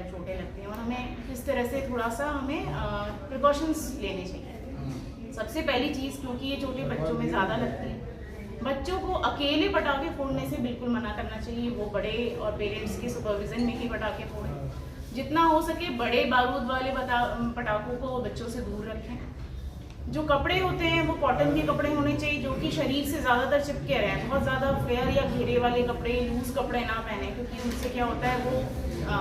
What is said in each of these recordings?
जब चोटें लगती हैं, और हमें किस तरह से थोड़ा सा हमें प्रिकॉशंस लेने चाहिए। सबसे पहली चीज़, क्योंकि ये चोटें बच्चों में ज़्यादा लगती हैं, बच्चों को अकेले पटाखे फोड़ने से बिल्कुल मना करना चाहिए। वो बड़े और पेरेंट्स के सुपरविजन में ही पटाखे फोड़ें। जितना हो सके बड़े बारूद वाले पटाखों को बच्चों से दूर रखें। जो कपड़े होते हैं वो कॉटन के कपड़े होने चाहिए, जो कि शरीर से ज़्यादातर चिपके रहें। बहुत ज़्यादा फ्लेयर या घेरे वाले कपड़े, लूज कपड़े ना पहने, क्योंकि उनसे क्या होता है, वो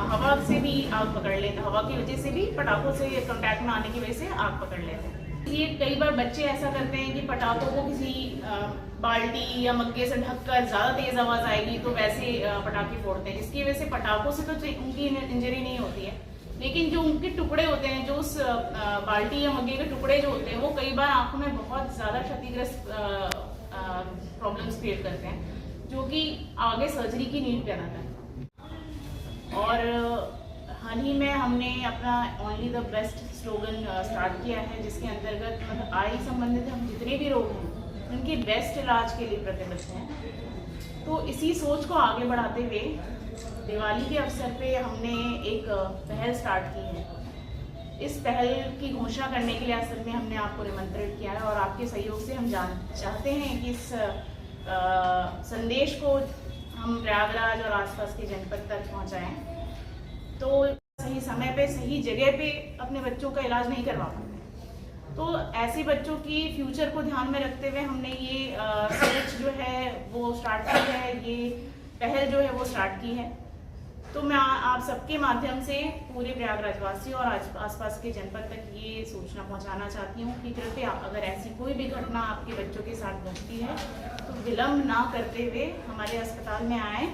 हवा से भी आग पकड़ लेते हैं। हवा की वजह से भी, पटाखों से कॉन्टैक्ट में आने की वजह से आग पकड़ लेते हैं। ये कई बार बच्चे ऐसा करते हैं कि पटाखों को किसी बाल्टी या मग्गे से ढककर, ज़्यादा तेज़ आवाज़ आएगी तो वैसे पटाखे फोड़ते हैं, जिसकी वजह से पटाखों से तो उनकी इंजरी नहीं होती है, लेकिन जो उनके टुकड़े होते हैं, जो उस बाल्टी या मग्गे के टुकड़े जो होते हैं, वो कई बार आंखों में बहुत ज़्यादा क्षतिग्रस्त प्रॉब्लम्स क्रिएट करते हैं, जो कि आगे सर्जरी की नीड पैदा करते हैं। और हाल ही में हमने अपना only the best slogan start किया है, जिसके अंतर्गत मतलब आई संबंधित हम जितने भी रोग हैं उनके बेस्ट इलाज के लिए प्रतिबद्ध हैं। तो इसी सोच को आगे बढ़ाते हुए दिवाली के अवसर पे हमने एक पहल स्टार्ट की है। इस पहल की घोषणा करने के लिए असल में हमने आपको निमंत्रित किया है, और आपके सहयोग से हम चाहते हैं कि इस संदेश को हम प्रयागराज और आसपास के जनपद तक पहुंचाएं। तो सही समय पे, सही जगह पे अपने बच्चों का इलाज नहीं करवा पाते, तो ऐसे बच्चों की फ्यूचर को ध्यान में रखते हुए हमने ये सोच जो है वो स्टार्ट की है, ये पहल जो है वो स्टार्ट की है। तो मैं आप सबके माध्यम से पूरे प्रयागराज वासियों और आसपास के जनपद तक ये सूचना पहुंचाना चाहती हूँ कि कृपया अगर ऐसी कोई भी घटना आपके बच्चों के साथ घटती है तो विलम्ब ना करते हुए हमारे अस्पताल में आएँ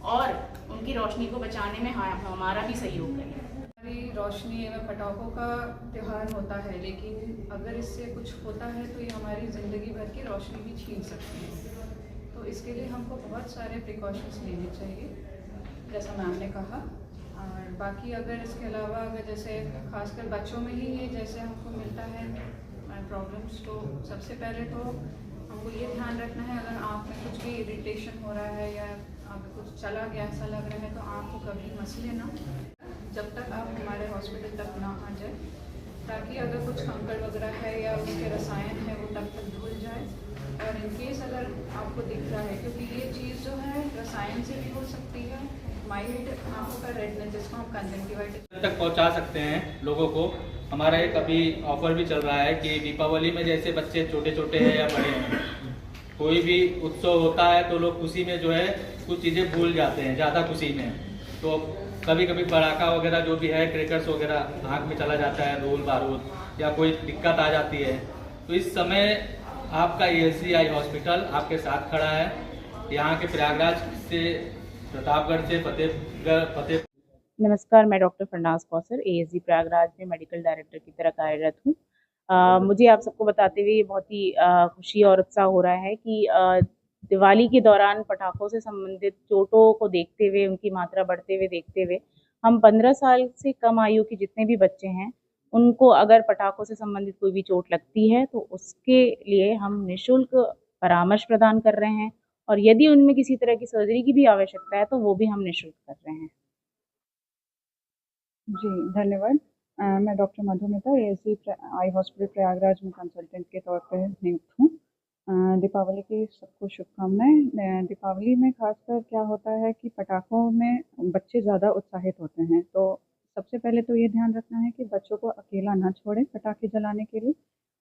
और उनकी रोशनी को बचाने में हमारा भी सहयोग करें। हमारी रोशनी एवं पटाखों का त्यौहार होता है, लेकिन अगर इससे कुछ होता है तो ये हमारी ज़िंदगी भर की रोशनी भी छीन सकती है। तो इसके लिए हमको बहुत सारे प्रिकॉशंस लेने चाहिए, जैसा मैम ने कहा। और बाकी अगर इसके अलावा अगर जैसे खासकर बच्चों में ही ये जैसे हमको मिलता है प्रॉब्लम्स, तो सबसे पहले तो हमको ये ध्यान रखना है, अगर आँख में कुछ भी इरिटेशन हो रहा है या आँख में कुछ चला गया ऐसा लग रहा है, तो आँख को कभी मस लेना जब तक आप हमारे हॉस्पिटल तक ना आ जाए, ताकि अगर कुछ कंकड़ वगैरह है या उसके रसायन है वो तब तक धुल जाए। और इन केस अगर आपको दिख रहा है, क्योंकि ये चीज़ जो है रसायन से भी हो सकती है, माइल्ड आँखों का रेडनेस जिसको हम कंजंक्टिवाइटिस तक पहुंचा सकते हैं लोगों को। हमारा एक अभी ऑफर भी चल रहा है कि दीपावली में जैसे बच्चे छोटे छोटे हैं या बड़े हैं, कोई भी उत्सव होता है तो लोग खुशी में जो है कुछ चीज़ें भूल जाते हैं, ज़्यादा खुशी में। तो कभी कभी पटाखा वगैरह जो भी है, क्रैकर्स वगैरह आँख में चला जाता है, धूल बारूद, या कोई दिक्कत आ जाती है। तो इस समय आपका ESG आई हॉस्पिटल आपके साथ खड़ा है। यहाँ के प्रयागराज से, प्रतापगढ़ से, फतेह। नमस्कार, मैं डॉक्टर फरनाज कौसर ASG प्रयागराज में मेडिकल डायरेक्टर की तरह कार्यरत हूँ। मुझे आप सबको बताते हुए बहुत ही खुशी और उत्साह हो रहा है कि दिवाली के दौरान पटाखों से संबंधित चोटों को देखते हुए, उनकी मात्रा बढ़ते हुए देखते हुए, हम 15 साल से कम आयु के जितने भी बच्चे हैं, उनको अगर पटाखों से संबंधित कोई भी चोट लगती है तो उसके लिए हम निःशुल्क परामर्श प्रदान कर रहे हैं, और यदि उनमें किसी तरह की सर्जरी की भी आवश्यकता है तो वो भी हम निःशुल्क कर रहे हैं। जी, धन्यवाद। मैं doctor Madhumita ASG eye hospital Prayagraj में कंसल्टेंट के तौर पर नियुक्त हूँ। दीपावली की सबको शुभकामनाएं। दीपावली में खासकर क्या होता है कि पटाखों में बच्चे ज़्यादा उत्साहित होते हैं, तो सबसे पहले तो ये ध्यान रखना है कि बच्चों को अकेला ना छोड़ें पटाखे जलाने के लिए।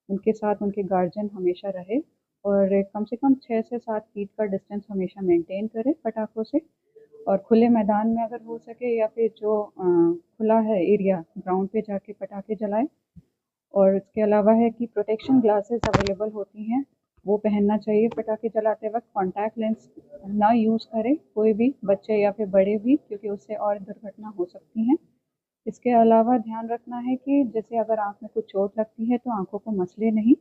उनके साथ उनके गार्जियन हमेशा रहे, और कम से कम 6 से 7 फीट का डिस्टेंस हमेशा मेंटेन करें पटाखों से। और खुले मैदान में अगर हो सके, या फिर जो खुला है एरिया, ग्राउंड पे जाके पटाखे जलाएं। और इसके अलावा है कि प्रोटेक्शन ग्लासेस अवेलेबल होती हैं, वो पहनना चाहिए पटाखे जलाते वक्त। कॉन्टैक्ट लेंस ना यूज़ करें कोई भी, बच्चे या फिर बड़े भी, क्योंकि उससे और दुर्घटना हो सकती हैं। इसके अलावा ध्यान रखना है कि जैसे अगर आँख में कुछ चोट लगती है तो आँखों को मसले नहीं,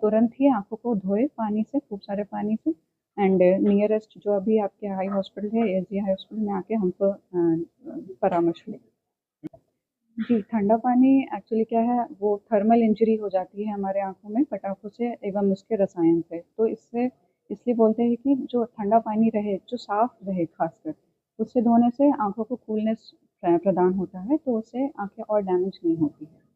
तुरंत ही आँखों को धोए पानी से, खूब सारे पानी से। एंड नियरेस्ट जो अभी आपके हाई हॉस्पिटल है, ASG हाई हॉस्पिटल में आके हमको परामर्श लें। जी, ठंडा पानी एक्चुअली क्या है, वो थर्मल इंजरी हो जाती है हमारे आँखों में पटाखों से एवं उसके रसायन से। तो इसलिए बोलते हैं कि जो ठंडा पानी रहे, जो साफ़ रहे खासकर, उससे धोने से आँखों को कूलनेस प्रदान होता है, तो उससे आंखें और डैमेज नहीं होती है।